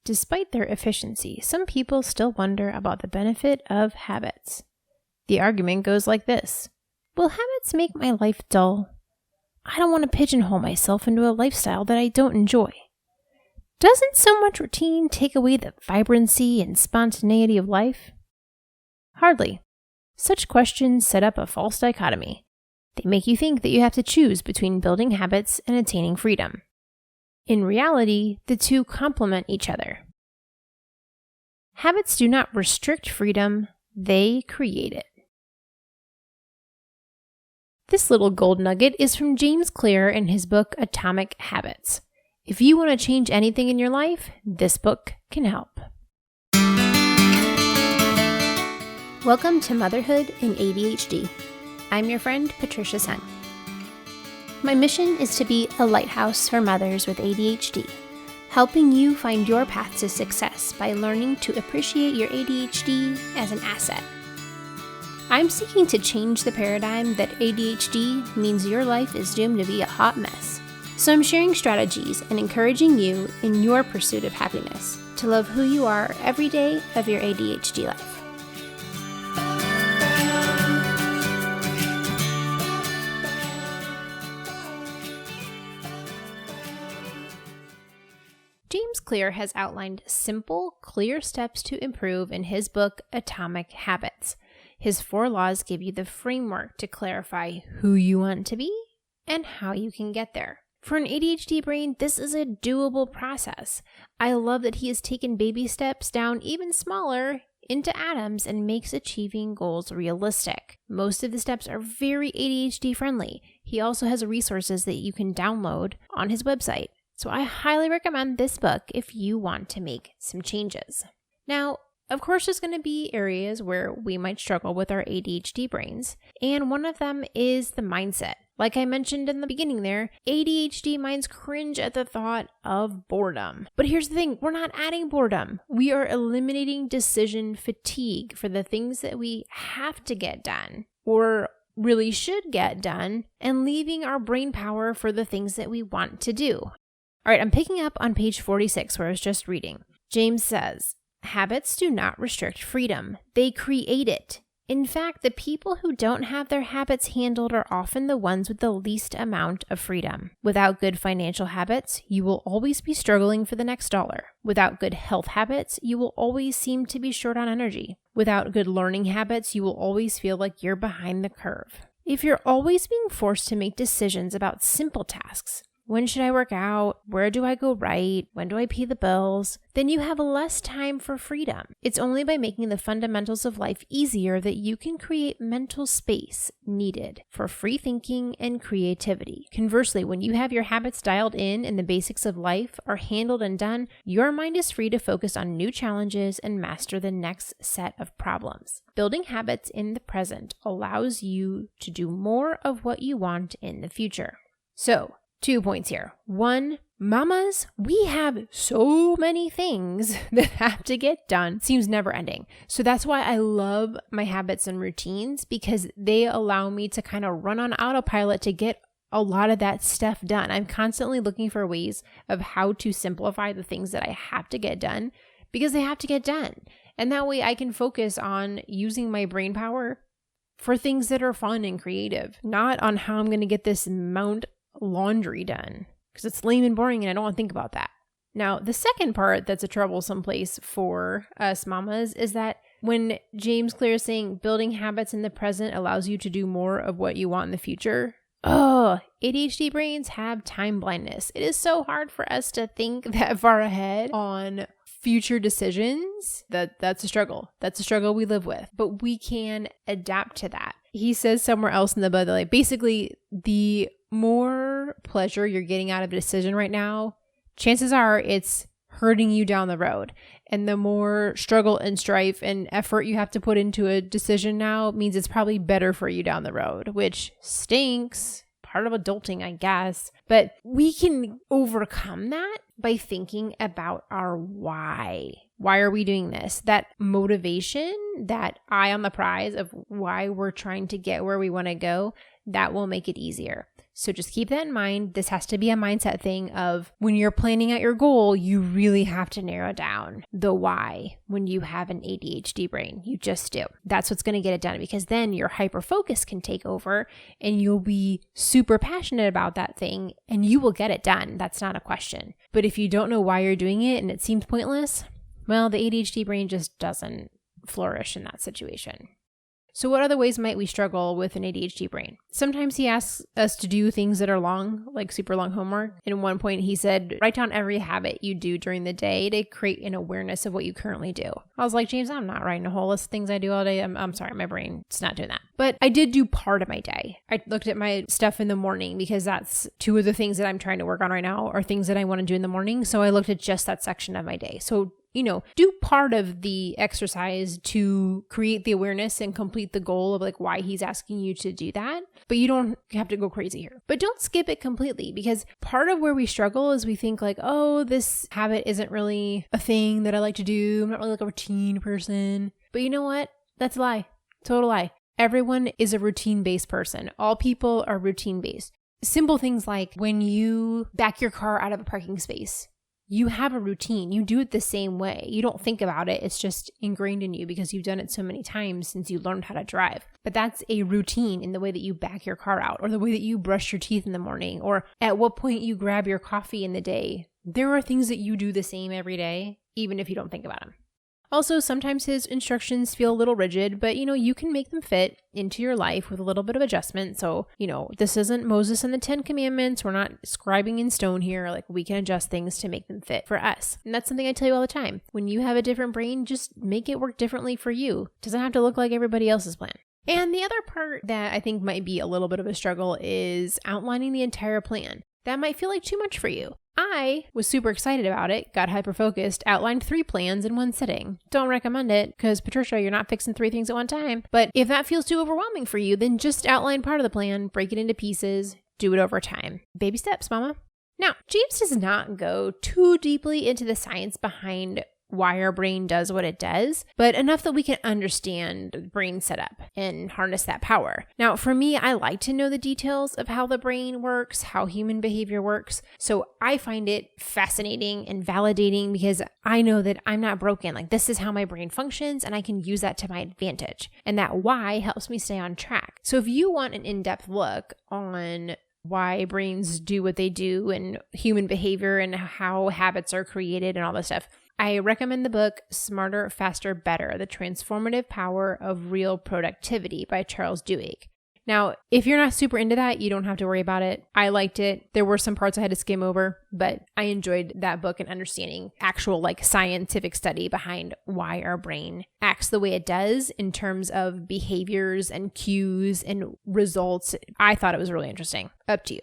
Despite their efficiency, some people still wonder about the benefit of habits. The argument goes like this: will habits make my life dull? I don't want to pigeonhole myself into a lifestyle that I don't enjoy. Doesn't so much routine take away the vibrancy and spontaneity of life? Hardly. Such questions set up a false dichotomy. They make you think that you have to choose between building habits and attaining freedom. In reality, the two complement each other. Habits do not restrict freedom, they create it. This little gold nugget is from James Clear in his book Atomic Habits. If you want to change anything in your life, this book can help. Welcome to Motherhood and ADHD. I'm your friend, Patricia Sen. My mission is to be a lighthouse for mothers with ADHD, helping you find your path to success by learning to appreciate your ADHD as an asset. I'm seeking to change the paradigm that ADHD means your life is doomed to be a hot mess. So I'm sharing strategies and encouraging you in your pursuit of happiness to love who you are every day of your ADHD life. James Clear has outlined simple, clear steps to improve in his book, Atomic Habits. His 4 laws give you the framework to clarify who you want to be and how you can get there. For an ADHD brain, this is a doable process. I love that he has taken baby steps down even smaller into atoms and makes achieving goals realistic. Most of the steps are very ADHD friendly. He also has resources that you can download on his website. So I highly recommend this book if you want to make some changes. Now, of course, there's going to be areas where we might struggle with our ADHD brains, and one of them is the mindset. Like I mentioned in the beginning there, ADHD minds cringe at the thought of boredom. But here's the thing, we're not adding boredom. We are eliminating decision fatigue for the things that we have to get done, or really should get done, and leaving our brain power for the things that we want to do. All right, I'm picking up on page 46 where I was just reading. James says, habits do not restrict freedom. They create it. In fact, the people who don't have their habits handled are often the ones with the least amount of freedom. Without good financial habits, you will always be struggling for the next dollar. Without good health habits, you will always seem to be short on energy. Without good learning habits, you will always feel like you're behind the curve. If you're always being forced to make decisions about simple tasks, when should I work out? Where do I go right? When do I pay the bills? Then you have less time for freedom. It's only by making the fundamentals of life easier that you can create mental space needed for free thinking and creativity. Conversely, when you have your habits dialed in and the basics of life are handled and done, your mind is free to focus on new challenges and master the next set of problems. Building habits in the present allows you to do more of what you want in the future. So, 2 points here. 1, mamas, we have so many things that have to get done. Seems never ending. So that's why I love my habits and routines, because they allow me to kind of run on autopilot to get a lot of that stuff done. I'm constantly looking for ways of how to simplify the things that I have to get done, because they have to get done. And that way I can focus on using my brain power for things that are fun and creative, not on how I'm going to get this Mount laundry done, because it's lame and boring and I don't want to think about that. Now, the second part that's a troublesome place for us mamas is that when James Clear is saying building habits in the present allows you to do more of what you want in the future. ADHD brains have time blindness. It is so hard for us to think that far ahead on future decisions. That's a struggle. That's a struggle we live with, but we can adapt to that. He says somewhere else in the book that like basically the more pleasure you're getting out of a decision right now, chances are it's hurting you down the road. And the more struggle and strife and effort you have to put into a decision now means it's probably better for you down the road, which stinks. Part of adulting, I guess. But we can overcome that by thinking about our why. Why are we doing this? That motivation, that eye on the prize of why we're trying to get where we want to go, that will make it easier. So just keep that in mind. This has to be a mindset thing of when you're planning out your goal, you really have to narrow down the why when you have an ADHD brain. You just do. That's what's going to get it done, because then your hyper focus can take over and you'll be super passionate about that thing and you will get it done. That's not a question. But if you don't know why you're doing it and it seems pointless, well, the ADHD brain just doesn't flourish in that situation. So what other ways might we struggle with an ADHD brain? Sometimes he asks us to do things that are long, like super long homework. And at one point he said, write down every habit you do during the day to create an awareness of what you currently do. I was like, James, I'm not writing a whole list of things I do all day. I'm sorry, my brain's not doing that. But I did do part of my day. I looked at my stuff in the morning because that's two of the things that I'm trying to work on right now are things that I want to do in the morning. So I looked at just that section of my day. So do part of the exercise to create the awareness and complete the goal of like why he's asking you to do that. But you don't have to go crazy here. But don't skip it completely, because part of where we struggle is we think like, oh, this habit isn't really a thing that I like to do. I'm not really like a routine person. But you know what? That's a lie. Total lie. Everyone is a routine-based person. All people are routine-based. Simple things like when you back your car out of a parking space. You have a routine. You do it the same way. You don't think about it. It's just ingrained in you because you've done it so many times since you learned how to drive. But that's a routine in the way that you back your car out, or the way that you brush your teeth in the morning, or at what point you grab your coffee in the day. There are things that you do the same every day, even if you don't think about them. Also, sometimes his instructions feel a little rigid, but you can make them fit into your life with a little bit of adjustment. So, this isn't Moses and the 10 Commandments. We're not scribing in stone here. Like, we can adjust things to make them fit for us. And that's something I tell you all the time. When you have a different brain, just make it work differently for you. It doesn't have to look like everybody else's plan. And the other part that I think might be a little bit of a struggle is outlining the entire plan. That might feel like too much for you. I was super excited about it, got hyper-focused, outlined 3 plans in one sitting. Don't recommend it because, Patricia, you're not fixing 3 things at one time. But if that feels too overwhelming for you, then just outline part of the plan, break it into pieces, do it over time. Baby steps, mama. Now, James does not go too deeply into the science behind why our brain does what it does, but enough that we can understand the brain setup and harness that power. Now, for me, I like to know the details of how the brain works, how human behavior works. So I find it fascinating and validating because I know that I'm not broken. Like, this is how my brain functions and I can use that to my advantage. And that why helps me stay on track. So if you want an in-depth look on why brains do what they do and human behavior and how habits are created and all this stuff, I recommend the book Smarter, Faster, Better, The Transformative Power of Real Productivity by Charles Duhigg. Now, if you're not super into that, you don't have to worry about it. I liked it. There were some parts I had to skim over, but I enjoyed that book and understanding actual scientific study behind why our brain acts the way it does in terms of behaviors and cues and results. I thought it was really interesting. Up to you.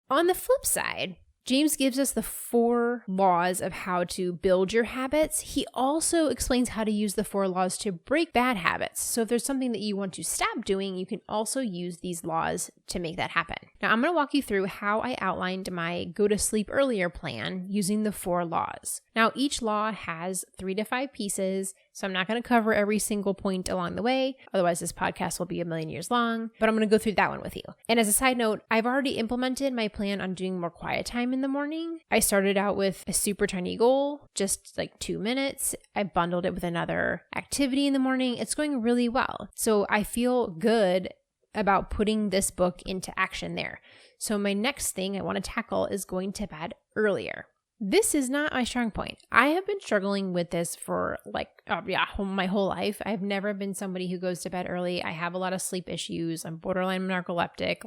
On the flip side, James gives us the 4 laws of how to build your habits. He also explains how to use the 4 laws to break bad habits. So if there's something that you want to stop doing, you can also use these laws to make that happen. Now, I'm going to walk you through how I outlined my go to sleep earlier plan using the 4 laws. Now, each law has 3 to 5 pieces, so I'm not going to cover every single point along the way. Otherwise, this podcast will be a million years long, but I'm going to go through that one with you. And as a side note, I've already implemented my plan on doing more quiet time in the morning. I started out with a super tiny goal, just 2 minutes. I bundled it with another activity in the morning. It's going really well. So I feel good about putting this book into action there. So my next thing I want to tackle is going to bed earlier. This is not my strong point. I have been struggling with this for my whole life. I've never been somebody who goes to bed early. I have a lot of sleep issues. I'm borderline narcoleptic.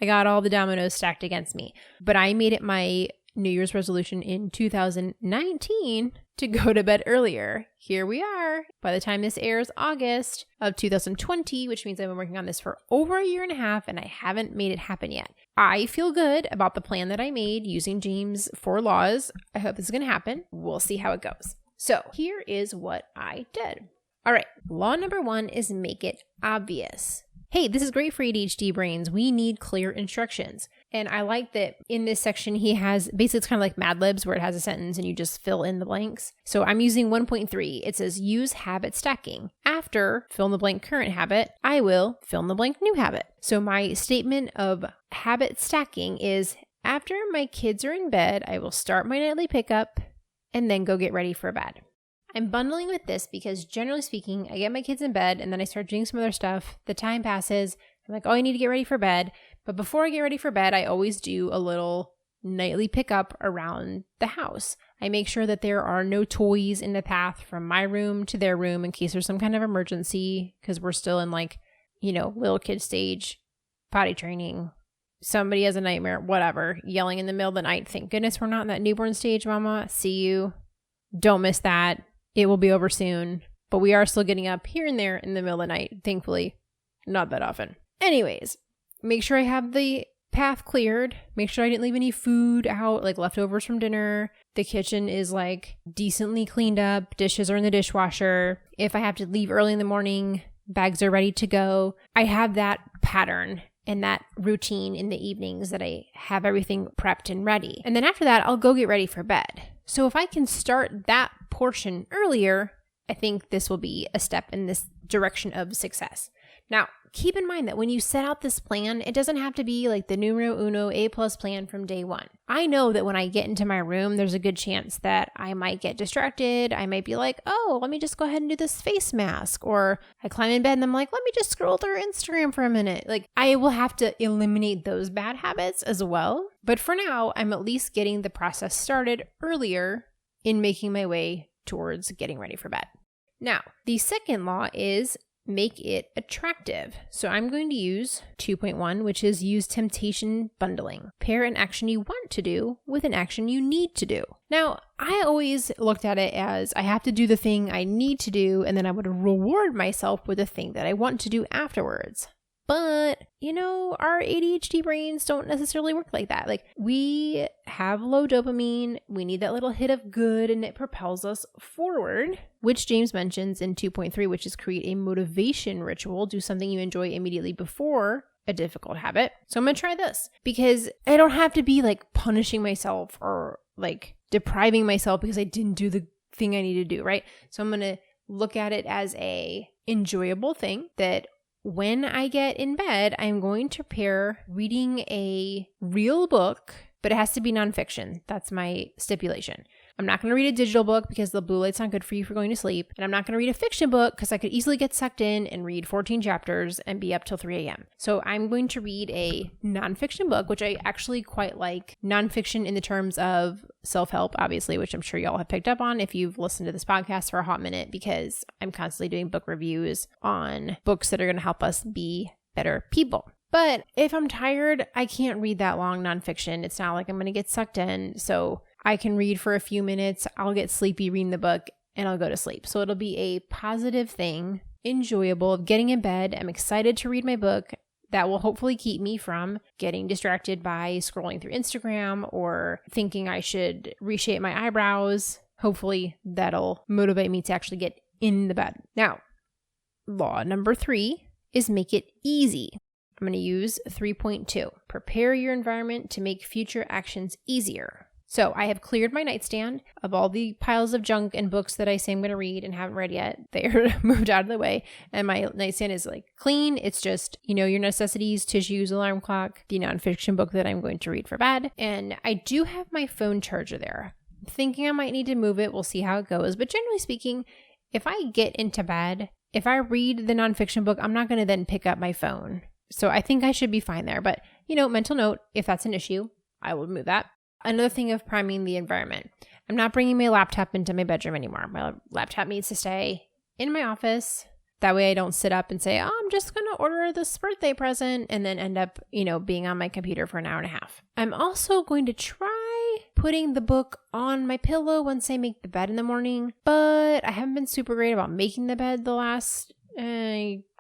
I got all the dominoes stacked against me. But I made it my New Year's resolution in 2019 to go to bed earlier. Here we are. By the time this airs, August of 2020, which means I've been working on this for over a year and a half and I haven't made it happen yet. I feel good about the plan that I made using James' 4 laws. I hope this is going to happen. We'll see how it goes. So here is what I did. All right. Law number 1 is make it obvious. Hey, this is great for ADHD brains. We need clear instructions. And I like that in this section, he has, basically it's kind of like Mad Libs where it has a sentence and you just fill in the blanks. So I'm using 1.3. It says use habit stacking. After fill in the blank current habit, I will fill in the blank new habit. So my statement of habit stacking is after my kids are in bed, I will start my nightly pickup and then go get ready for bed. I'm bundling with this because generally speaking, I get my kids in bed and then I start doing some other stuff. The time passes. I'm like, oh, I need to get ready for bed. But before I get ready for bed, I always do a little nightly pickup around the house. I make sure that there are no toys in the path from my room to their room in case there's some kind of emergency because we're still in little kid stage, potty training. Somebody has a nightmare, whatever, yelling in the middle of the night. Thank goodness we're not in that newborn stage, Mama. See you. Don't miss that. It will be over soon. But we are still getting up here and there in the middle of the night, thankfully. Not that often. Anyways, make sure I have the path cleared. Make sure I didn't leave any food out, like leftovers from dinner. The kitchen is decently cleaned up. Dishes are in the dishwasher. If I have to leave early in the morning, bags are ready to go. I have that pattern and that routine in the evenings that I have everything prepped and ready. And then after that, I'll go get ready for bed. So if I can start that portion earlier, I think this will be a step in this direction of success. Now, keep in mind that when you set out this plan, it doesn't have to be like the numero uno A+ plan from day one. I know that when I get into my room, there's a good chance that I might get distracted. I might be like, oh, let me just go ahead and do this face mask. Or I climb in bed and I'm like, let me just scroll through Instagram for a minute. I will have to eliminate those bad habits as well. But for now, I'm at least getting the process started earlier in making my way towards getting ready for bed. Now, the second law is make it attractive. So I'm going to use 2.1, which is use temptation bundling. Pair an action you want to do with an action you need to do. Now, I always looked at it as I have to do the thing I need to do, and then I would reward myself with the thing that I want to do afterwards. But, our ADHD brains don't necessarily work like that. We have low dopamine. We need that little hit of good, and it propels us forward, which James mentions in 2.3, which is create a motivation ritual. Do something you enjoy immediately before a difficult habit. So I'm going to try this because I don't have to be punishing myself or depriving myself because I didn't do the thing I need to do, right? So I'm going to look at it as a enjoyable thing that when I get in bed, I'm going to pair reading a real book, but it has to be nonfiction. That's my stipulation. I'm not going to read a digital book because the blue light's not good for you for going to sleep. And I'm not going to read a fiction book because I could easily get sucked in and read 14 chapters and be up till 3 a.m. So I'm going to read a nonfiction book, which I actually quite like. Nonfiction in the terms of self-help, obviously, which I'm sure y'all have picked up on if you've listened to this podcast for a hot minute, because I'm constantly doing book reviews on books that are going to help us be better people. But if I'm tired, I can't read that long nonfiction. It's not like I'm going to get sucked in. So I can read for a few minutes, I'll get sleepy reading the book, and I'll go to sleep. So it'll be a positive thing, enjoyable, of getting in bed. I'm excited to read my book. That will hopefully keep me from getting distracted by scrolling through Instagram or thinking I should reshape my eyebrows. Hopefully that'll motivate me to actually get in the bed. Now, law number 3 is make it easy. I'm going to use 3.2. Prepare your environment to make future actions easier. So I have cleared my nightstand of all the piles of junk and books that I say I'm going to read and haven't read yet. They are moved out of the way. And my nightstand is clean. It's just, your necessities, tissues, alarm clock, the nonfiction book that I'm going to read for bed. And I do have my phone charger there. I'm thinking I might need to move it. We'll see how it goes. But generally speaking, if I get into bed, if I read the nonfiction book, I'm not going to then pick up my phone. So I think I should be fine there. But, mental note, if that's an issue, I will remove that. Another thing of priming the environment. I'm not bringing my laptop into my bedroom anymore. My laptop needs to stay in my office. That way I don't sit up and say, oh, I'm just going to order this birthday present and then end up, being on my computer for an hour and a half. I'm also going to try putting the book on my pillow once I make the bed in the morning, but I haven't been super great about making the bed the last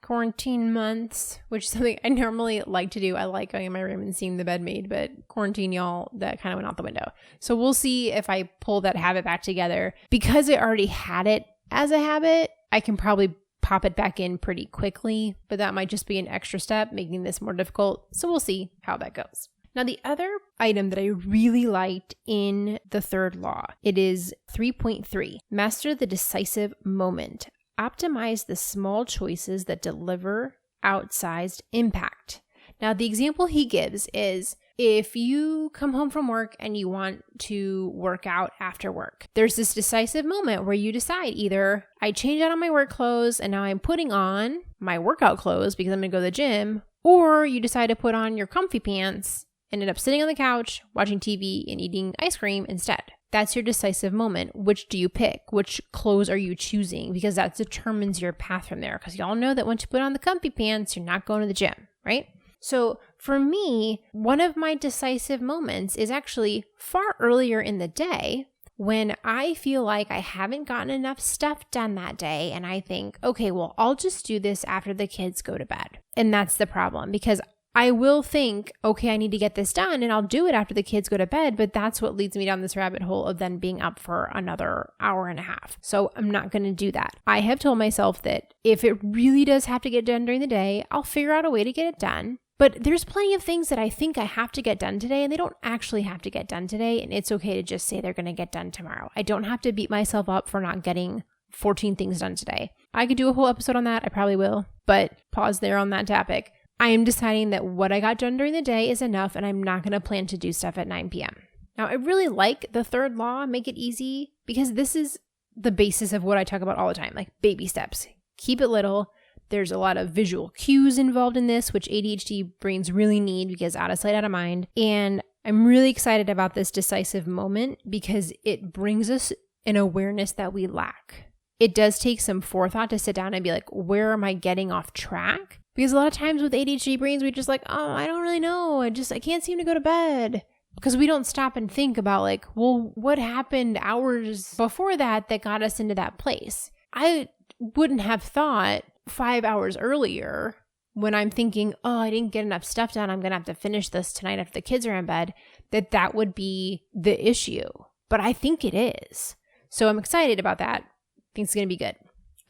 quarantine months, which is something I normally like to do. I like going in my room and seeing the bed made, but quarantine, y'all, that kind of went out the window. So we'll see if I pull that habit back together. Because I already had it as a habit, I can probably pop it back in pretty quickly, but that might just be an extra step, making this more difficult. So we'll see how that goes. Now, the other item that I really liked in the third law, it is 3.3, master the decisive moment. Optimize the small choices that deliver outsized impact. Now, the example he gives is if you come home from work and you want to work out after work, there's this decisive moment where you decide either I change out of my work clothes and now I'm putting on my workout clothes because I'm going to go to the gym, or you decide to put on your comfy pants and end up sitting on the couch, watching TV and eating ice cream instead. That's your decisive moment. Which do you pick? Which clothes are you choosing? Because that determines your path from there. Because y'all know that once you put on the comfy pants, you're not going to the gym, right? So for me, one of my decisive moments is actually far earlier in the day when I feel like I haven't gotten enough stuff done that day. And I think, okay, well, I'll just do this after the kids go to bed. And that's the problem, because I will think, okay, I need to get this done and I'll do it after the kids go to bed, but that's what leads me down this rabbit hole of then being up for another hour and a half. So I'm not going to do that. I have told myself that if it really does have to get done during the day, I'll figure out a way to get it done. But there's plenty of things that I think I have to get done today and they don't actually have to get done today. And it's okay to just say they're going to get done tomorrow. I don't have to beat myself up for not getting 14 things done today. I could do a whole episode on that. I probably will, but pause there on that topic. I am deciding that what I got done during the day is enough and I'm not going to plan to do stuff at 9 p.m. Now, I really like the third law, make it easy, because this is the basis of what I talk about all the time, like baby steps. Keep it little. There's a lot of visual cues involved in this, which ADHD brains really need because out of sight, out of mind. And I'm really excited about this decisive moment because it brings us an awareness that we lack. It does take some forethought to sit down and be like, where am I getting off track? Because a lot of times with ADHD brains, we just like, oh, I don't really know. I can't seem to go to bed. Because we don't stop and think about like, well, what happened hours before that got us into that place? I wouldn't have thought 5 hours earlier when I'm thinking, oh, I didn't get enough stuff done, I'm going to have to finish this tonight after the kids are in bed, that would be the issue. But I think it is. So I'm excited about that. I think it's going to be good.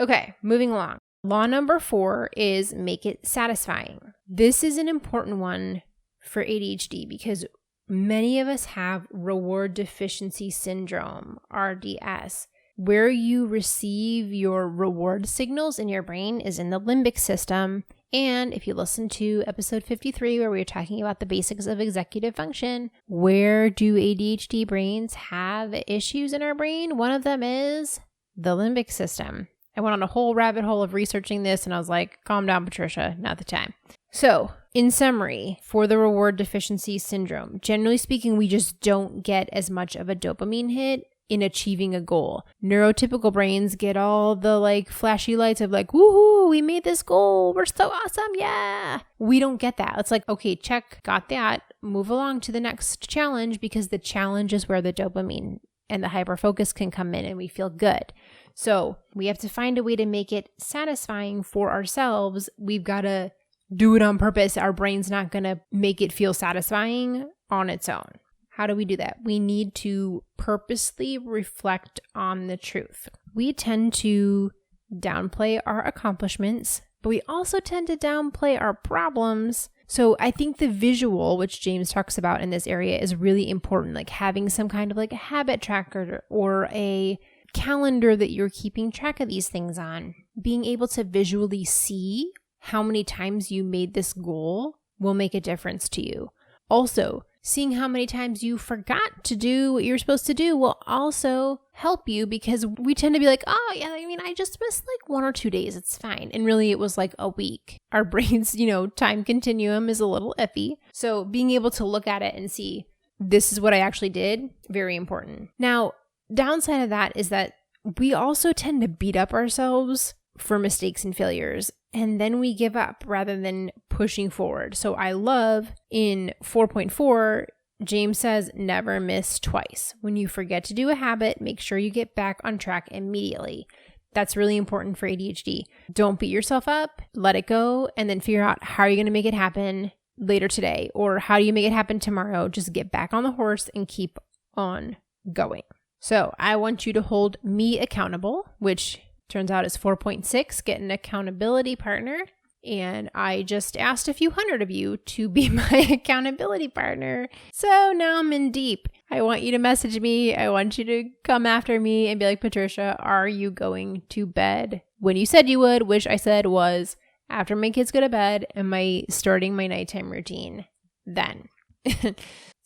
Okay, moving along. Law number 4 is make it satisfying. This is an important one for ADHD because many of us have reward deficiency syndrome, RDS. Where you receive your reward signals in your brain is in the limbic system. And if you listen to episode 53, where we were talking about the basics of executive function, where do ADHD brains have issues in our brain? One of them is the limbic system. I went on a whole rabbit hole of researching this and I was like, calm down, Patricia, not the time. So in summary, for the reward deficiency syndrome, generally speaking, we just don't get as much of a dopamine hit in achieving a goal. Neurotypical brains get all the like flashy lights of like, woohoo, we made this goal. We're so awesome. Yeah. We don't get that. It's like, okay, check, got that. Move along to the next challenge because the challenge is where the dopamine and the hyperfocus can come in and we feel good. So we have to find a way to make it satisfying for ourselves. We've got to do it on purpose. Our brain's not going to make it feel satisfying on its own. How do we do that? We need to purposely reflect on the truth. We tend to downplay our accomplishments, but we also tend to downplay our problems. So I think the visual, which James talks about in this area, is really important, like having some kind of like a habit tracker or a calendar that you're keeping track of these things on. Being able to visually see how many times you made this goal will make a difference to you. Also, seeing how many times you forgot to do what you're supposed to do will also help you because we tend to be like, oh yeah, I just missed like 1 or 2 days. It's fine. And really it was like a week. Our brain's, time continuum is a little iffy. So being able to look at it and see this is what I actually did, very important. Now, downside of that is that we also tend to beat up ourselves for mistakes and failures. And then we give up rather than pushing forward. So I love in 4.4, James says, never miss twice. When you forget to do a habit, make sure you get back on track immediately. That's really important for ADHD. Don't beat yourself up, let it go, and then figure out how are you going to make it happen later today, or how do you make it happen tomorrow? Just get back on the horse and keep on going. So I want you to hold me accountable, which turns out is 4.6, get an accountability partner. And I just asked a few hundred of you to be my accountability partner. So now I'm in deep. I want you to message me. I want you to come after me and be like, Patricia, are you going to bed when you said you would? Which I said was after my kids go to bed. Am I starting my nighttime routine then?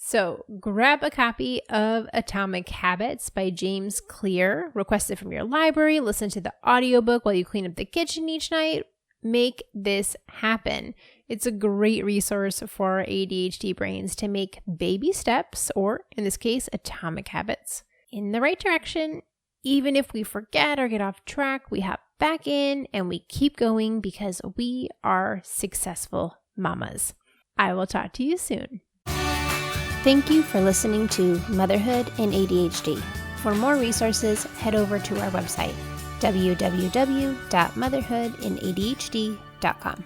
So grab a copy of Atomic Habits by James Clear. Request it from your library. Listen to the audiobook while you clean up the kitchen each night. Make this happen. It's a great resource for ADHD brains to make baby steps, or in this case, atomic habits, in the right direction. Even if we forget or get off track, we hop back in and we keep going because we are successful mamas. I will talk to you soon. Thank you for listening to Motherhood and ADHD. For more resources, head over to our website, www.motherhoodandadhd.com.